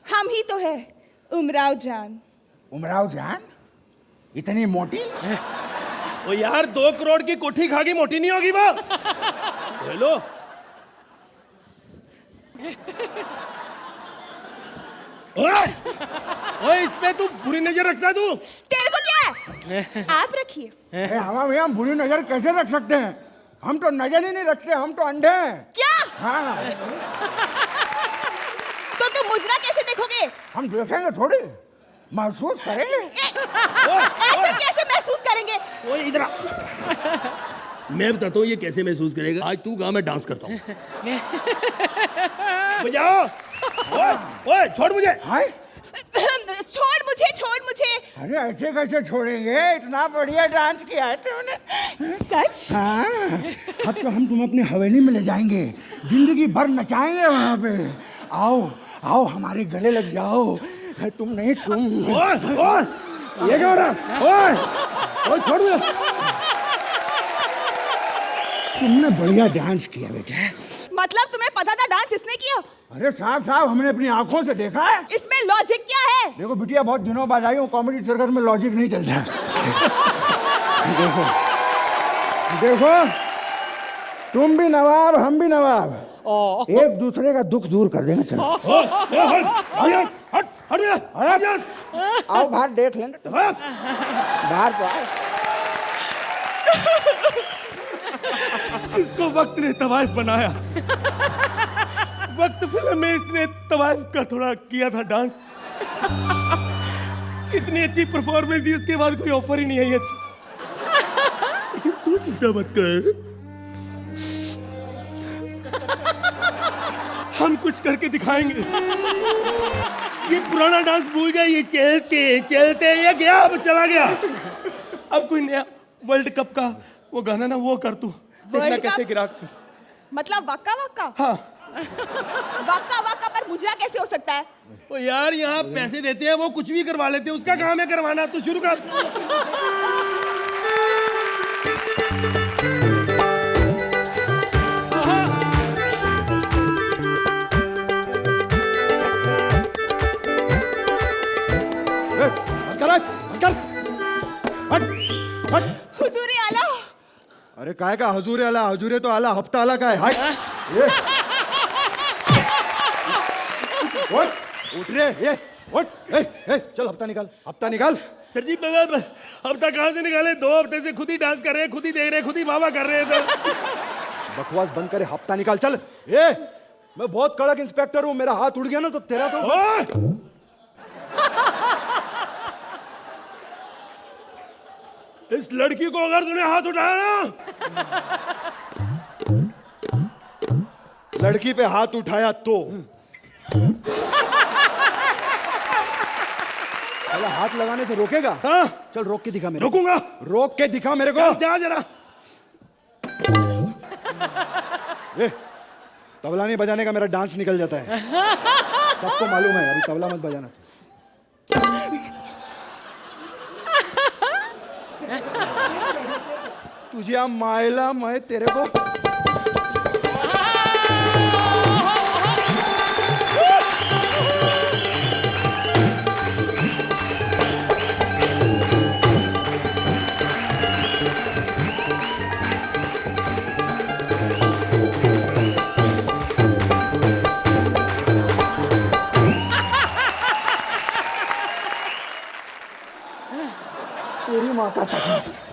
हम ही तो है उमराव जान। उमराव जान? इतनी मोटी? ओ यार, 2 करोड़ की कोठी खा के मोटी नहीं होगी वो। हेलो, ओए इस पे तू बुरी नजर रखता है तू। तेरे को क्या है? आप रखिए। हमारे भैया हम बुरी नजर कैसे रख सकते हैं? हम तो नजर ही नहीं रखते, हम तो अंधे हैं। क्या? हाँ। तो तुम मुजरा कैसे देखोगे? हम देखेंगे थोड़ी, महसूस करेंगे। ऐसे कैसे महसूस करेंगे? ओए इधर आ। मैं बताता हूँ ये कैसे महसूस करेगा। आज तू गा, मैं डांस करता हूँ। बजाओ। ओए छोड़ मुझे। हाय, छोड़ मुझे। अरे ऐसे कैसे छोड़ेंगे? इतना बढ़िया डांस किया है तुमने। सच? हाँ, अब तो हम तुम्हें अपनी हवेली में ले जाएंगे, जिंदगी भर नचाएंगे वहाँ पे। आओ आओ, हमारे गले लग जाओ। तुम नहीं, तुम। ये क्या हो रहा? ओए छोड़ दे। तुमने बढ़िया डांस किया बेटा। मतलब तुम्हें पता था डांस इसने किया? अरे साहब साहब, हमने अपनी आंखों से देखा है। इसमें लॉजिक क्या है? देखो बिटिया, बहुत दिनों बाद आई हूँ, कॉमेडी सर्कस में लॉजिक नहीं चलता। देखो देखो, तुम भी नवाब, हम भी नवाब, एक दूसरे का दुख दूर कर देंगे। चलो आओ बाहर देख लेंगे। बाहर तो आओ। इसको वक्त ने तवाइफ बनाया। वक्त फिल्म में इसने तवाइफ का थोड़ा किया था डांस। इतनी अच्छी परफॉर्मेंस थी, उसके बाद कोई ऑफर ही नहीं आई अच्छी। लेकिन तू चिंता मत कर, हम कुछ करके दिखाएंगे। ये पुराना डांस भूल जाए, ये चलते चलते ये गया, अब चला गया। अब कोई नया वर्ल्ड कप का वो गाना ना वो कर तू, देखना वर्ल्ड कैसे कप? गिरा। मतलब वक्का वक्का? हाँ। वक्का वक्का पर मुजरा कैसे हो सकता है? ओ यार, यहाँ पैसे देते हैं, वो कुछ भी करवा लेते हैं, उसका काम है करवाना। तू शुरू कर। हुजूरी आला। अरे काय का हजूर आला, हजूरे तो आला, हफ्ता आला काय? हाय ये उठ रे, ये उठ, चल हफ्ता निकाल, हफ्ता निकाल। सर जी हफ्ता कहाँ से निकाले? 2 हफ्ते से खुद ही डांस कर रहे हैं, खुद ही देख रहे हैं, खुद ही वाह वाह कर रहे हैं सर। बकवास बंद करे, हफ्ता निकाल। चल ये मैं बहुत कड़क इंस्पेक्टर हूँ, मेरा हाथ उड़ गया ना तो तेरा तो। इस लड़की को अगर तूने हाथ उठाया ना, लड़की पे हाथ उठाया तो हाथ लगाने से रोकेगा? हाँ? चल रोक के दिखा मेरे रोकूंगा। रोक के दिखा मेरे को। जा जरा। ए, तबला नहीं बजाने का मेरा डांस निकल जाता है, सबको मालूम है। अभी तबला मत बजाना। तुझे मायला मैं तेरे को तेरी माता सखी।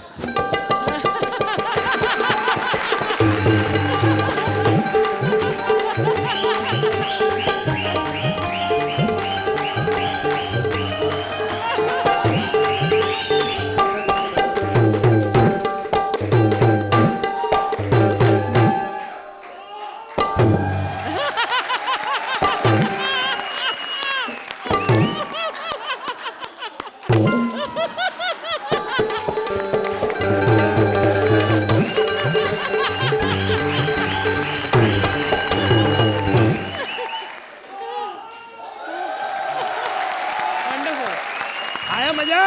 आया मजा?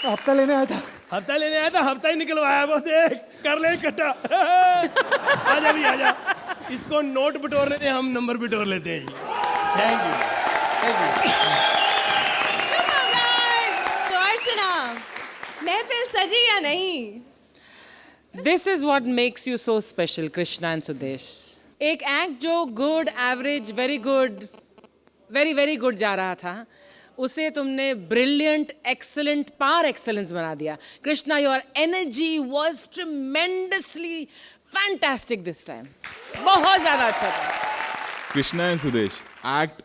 हफ्ता लेने आया था। हफ्ता लेने आया था, हफ्ता ही निकलवाया। वो देख कर ले इकट्ठा। आजा भी आजा, इसको नोट बटोरने दे, हम नंबर बटोर लेते हैं। Thank you, thank you. तो अर्चना, महफिल सजी या नहीं? This is what makes you so special, Krishna and Sudesh. एक एक्ट जो good, average, very good, very very good जा रहा था, उसे तुमने ब्रिलियंट, एक्सेलेंट, पार एक्सेलेंस बना दिया। Krishna, your energy was tremendously fantastic this time. बहुत ज्यादा अच्छा था। कृष्णा एंड सुदेश एक्ट,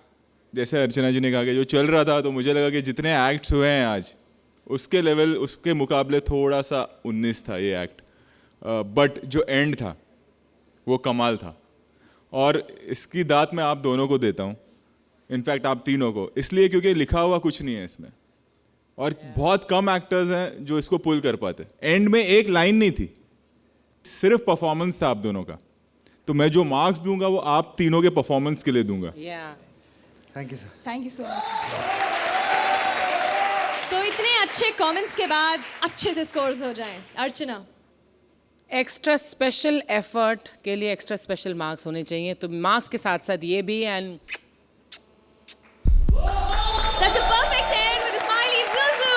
जैसे अर्चना जी ने कहा कि जो चल रहा था, तो मुझे लगा कि जितने एक्ट्स हुए हैं आज, उसके लेवल, उसके मुकाबले थोड़ा सा 19 था ये एक्ट। बट जो एंड था वो कमाल था, और इसकी दात मैं आप दोनों को देता हूँ, इनफैक्ट आप तीनों को, इसलिए क्योंकि लिखा हुआ कुछ नहीं है इसमें, और बहुत कम एक्टर्स हैं जो इसको पुल कर पाते। एंड में एक लाइन नहीं थी, सिर्फ परफॉर्मेंस था आप दोनों का। तो मैं जो मार्क्स दूंगा वो आप तीनों के परफॉर्मेंस के लिए दूंगा। Thank you sir. Thank you so much. तो इतने अच्छे कमेंट्स के बाद अच्छे से स्कोर्स हो जाएं। अर्चना, एक्स्ट्रा स्पेशल एफर्ट के लिए एक्स्ट्रा स्पेशल मार्क्स होने चाहिए, तो मार्क्स के साथ साथ ये भी। And that's a perfect 10 with a smiley Zuzu.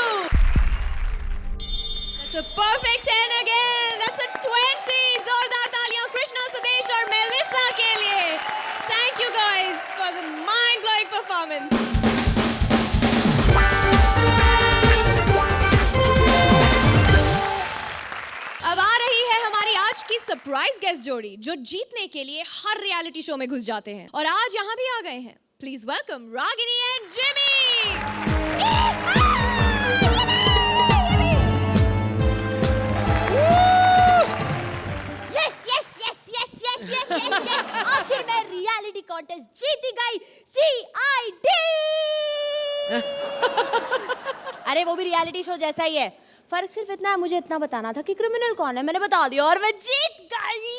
That's a perfect 10 again. That's a 20. जोरदार तालियां कृष्णा, सुदेश और मेलिसा के लिए। Thank you guys for the mind-blowing performance. अब आ रही है हमारी आज की सरप्राइज गेस्ट जोड़ी, जो जीतने के लिए हर रियलिटी शो में घुस जाते हैं, और आज यहाँ भी आ गए हैं। Please welcome Ragini and Jimmy. Yes, yes, yes, contest जीती गई CID। अरे वो भी रियलिटी शो जैसा ही है, फर्क सिर्फ इतना है, मुझे इतना बताना था कि क्रिमिनल कौन है, मैंने बता दिया और मैं जीत गई।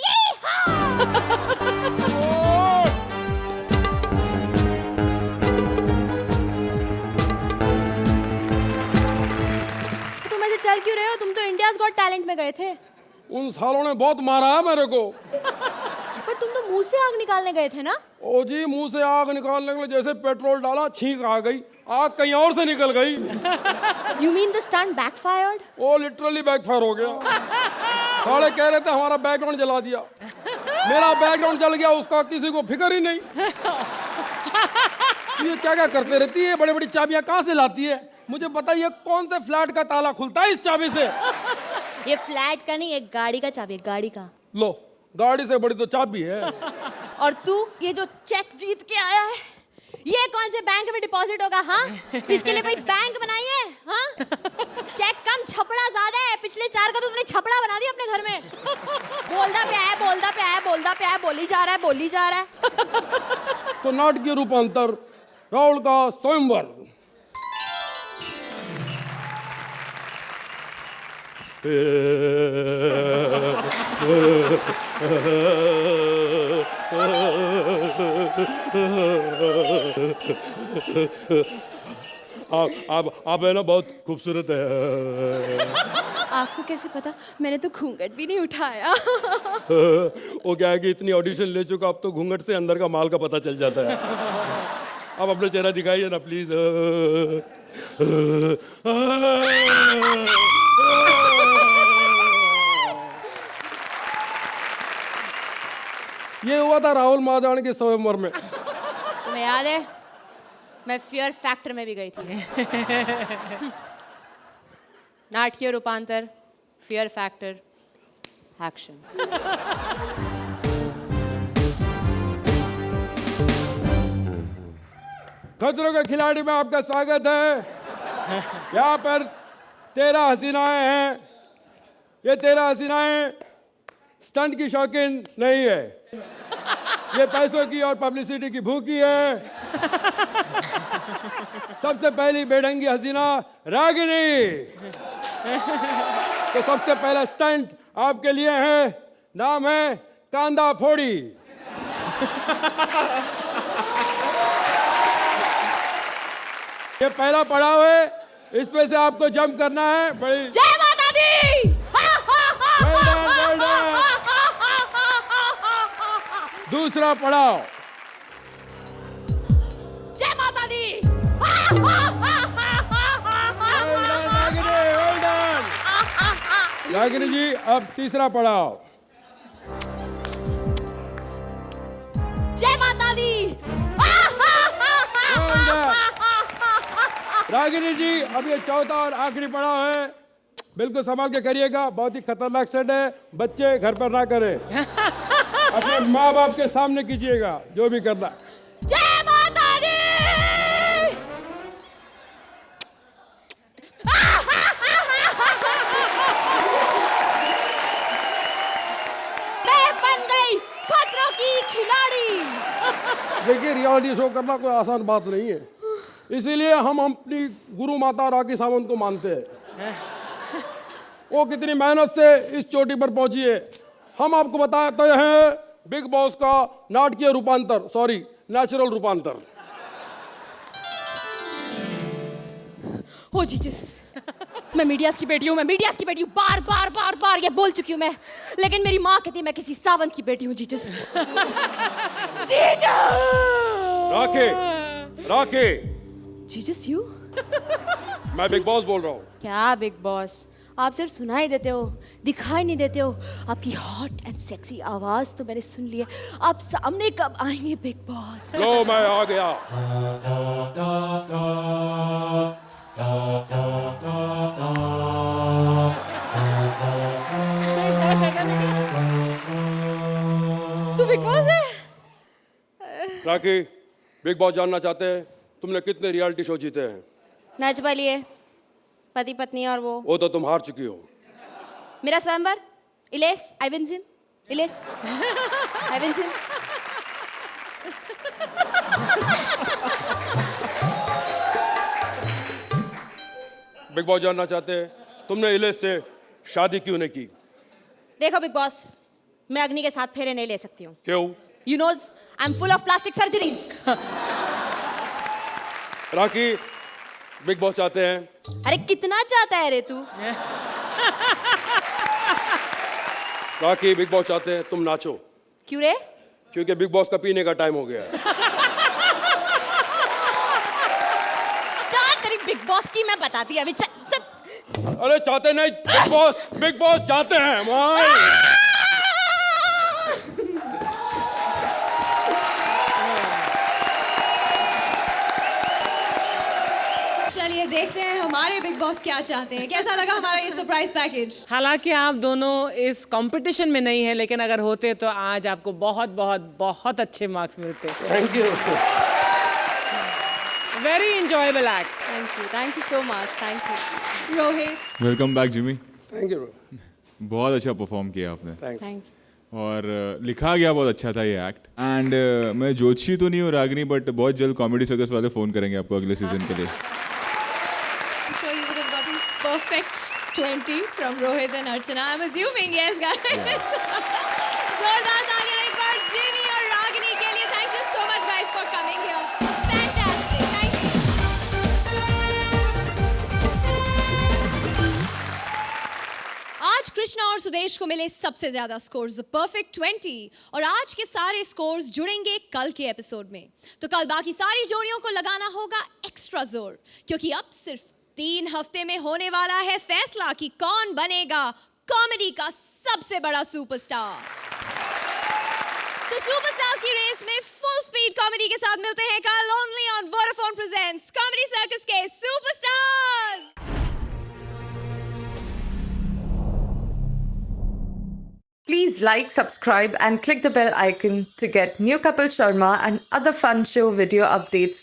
तुम ऐसे चल क्यों रहे हो? तुम तो इंडियाज गॉट टैलेंट में गए थे। उन सालों ने बहुत मारा है मेरे को। पर तुम तो मुंह से आग निकालने गए थे ना? ओ जी, मुंह से आग निकालने के लिए जैसे पेट्रोल डाला, छींक आ गई, आग कहीं और से निकल गई। You mean the stunt backfired? वो लिटरली बैकफायर हो गया। साले कह रहे थे हमारा बैकग्राउंड जला दिया, मेरा बैकग्राउंड जल गया, उसका किसी को फिक्र ही नहीं। ये क्या क्या करते रहती है, बड़ी बड़ी चाबियां कहाँ से लाती है? मुझे बताइए कौन से फ्लैट का ताला खुलता है इस चाबी से? ये फ्लैट का नहीं, एक गाड़ी का चाबी है, गाड़ी का। लो, गाड़ी से बड़ी तो चाबी है। और तू ये जो चेक जीत के आया है, ये कौन से बैंक में डिपॉजिट होगा? हाँ, इसके लिए कोई बैंक बनाई है? हाँ, चेक कम छपड़ा ज्यादा है, पिछले 4 का तो तूने छपड़ा बना दिया अपने घर में। बोलदा पे है, बोलदा पे है, बोलदा पे है, बोली जा रहा है, बोली जा रहा है। तो नाटकीय रूपांतर, राहुल का स्वयंवर। आप है ना, बहुत खूबसूरत है। आपको कैसे पता? मैंने तो घूंघट भी नहीं उठाया। वो क्या है कि इतनी ऑडिशन ले चुका, अब तो घूंघट से अंदर का माल का पता चल जाता है। आप अपना चेहरा दिखाइए ना प्लीज। ये हुआ था राहुल महाजन के स्वयंवर में। तुम्हें याद है, मैं फियर फैक्टर में भी गई थी। नाटकीय रूपांतर, फियर फैक्टर, एक्शन। खतरों के खिलाड़ी में आपका स्वागत है। यहाँ पर 13 हसीनाएं हैं। ये 13 हसीनाएं स्टंट की शौकीन नहीं है, ये पैसों की और पब्लिसिटी की भूखी है। सबसे पहली बेढंगी हसीना रागिनी। तो सबसे पहला स्टंट आपके लिए है, नाम है कांदा फोड़ी। ये पहला पड़ाव है, इस पे से आपको जंप करना है। भाई जय माता दी। दूसरा पड़ाव, जय माता दी। रागिनी जी, अब तीसरा पड़ाव। जय माता दी। रागिनी जी, अब ये चौथा और आखिरी पड़ाव है, बिल्कुल संभाल के करिएगा, बहुत ही खतरनाक स्टंट है, बच्चे घर पर ना करें, अपने माँ बाप के सामने कीजिएगा जो भी करना। जय माता दी। मैं बन गई खतरों की खिलाड़ी। देखिए, रियलिटी शो करना कोई आसान बात नहीं है, इसीलिए हम अपनी गुरु माता राखी सावंत को मानते हैं। वो कितनी मेहनत से इस चोटी पर पहुंची है। हम आपको बताते हैं बिग बॉस का नाटकीय रूपांतर, सॉरी नेचुरल रूपांतर। हो जीजस, मैं मीडियाज की बेटी हूँ, मैं मीडियाज की बेटी हूँ, बार बार बार बार ये बोल चुकी हूँ मैं, लेकिन मेरी माँ कहती है मैं किसी सावंत की बेटी हूँ। Jesus. Jesus. Rakhi, rakhi. Jesus you? मैं बिग बॉस बोल रहा हूँ। क्या बिग बॉस? आप सिर्फ सुनाई देते हो, दिखाई नहीं देते हो। आपकी हॉट एंड सेक्सी आवाज तो मैंने सुन ली है, आप सामने कब आएंगे बिग बॉस? लो, मैं आ गया। तू बिग बॉस है? राखी, बिग बॉस जानना चाहते हैं तुमने कितने रियलिटी शो जीते हैं? नच बलिए, पति पत्नी और वो तो तुम हार चुकी हो। मेरा स्वयंवर, else, I win him, else, I win him. Bigg Boss जानना चाहते हैं तुमने इलेश से शादी क्यों नहीं की? देखो बिग बॉस, मैं अग्नि के साथ फेरे नहीं ले सकती हूँ। क्यों? You knows I am full of plastic surgeries. Rakhi, Bigg Boss चाहते हैं। अरे कितना चाहता है रे तू? राखी, बिग बॉस चाहते हैं तुम नाचो। क्यों रे? क्योंकि बिग बॉस का पीने का टाइम हो गया है। चल तेरी बिग बॉस की मैं बताती अभी। चल चल। अरे चाहते नहीं, बिग बॉस चाहते हैं भाई। चलिए देखते हैं हमारे बिग बॉस क्या चाहते हैं। कैसा लगा हमारा ये सरप्राइज पैकेज? हालांकि आप दोनों इस कंपटीशन में नहीं है, लेकिन अगर होते तो आज आपको बहुत बहुत बहुत अच्छे मार्क्स मिलते। Thank you. Very enjoyable act. Thank you so much, thank you. Rohit, welcome back Jimmy. Thank you. बहुत अच्छा परफॉर्म किया आपने थैंक यू। और लिखा गया बहुत अच्छा था ये एक्ट। एंड मैं ज्योतिषी तो नहीं हूँ रागनी, बट बहुत जल्द कॉमेडी सर्कस वाले फ़ोन करेंगे आपको अगले सीजन के लिए। I'm sure you would have gotten perfect 20 from Rohit and Archana. I'm assuming, yes, guys. जोरदार तालियां एक बार जिमी और रागिनी के लिए. Thank you so much, guys, for coming here. Fantastic. Thank you. आज कृष्णा और सुदेश को मिले सबसे ज्यादा स्कोर्स, परफेक्ट 20, और आज के सारे स्कोर्स जुड़ेंगे कल के एपिसोड में. तो कल बाकी सारी जोड़ियों को लगाना होगा एक्स्ट्रा जोर, क्योंकि अब सिर्फ 3 हफ्ते में होने वाला है फैसला कि कौन बनेगा कॉमेडी का सबसे बड़ा सुपरस्टार. तो सुपरस्टार्स की रेस में फुल स्पीड कॉमेडी के साथ मिलते हैं कल only on Vodafone presents comedy circus के superstars. Please like, subscribe and click the bell icon to get new Kapil Sharma and other fun show video updates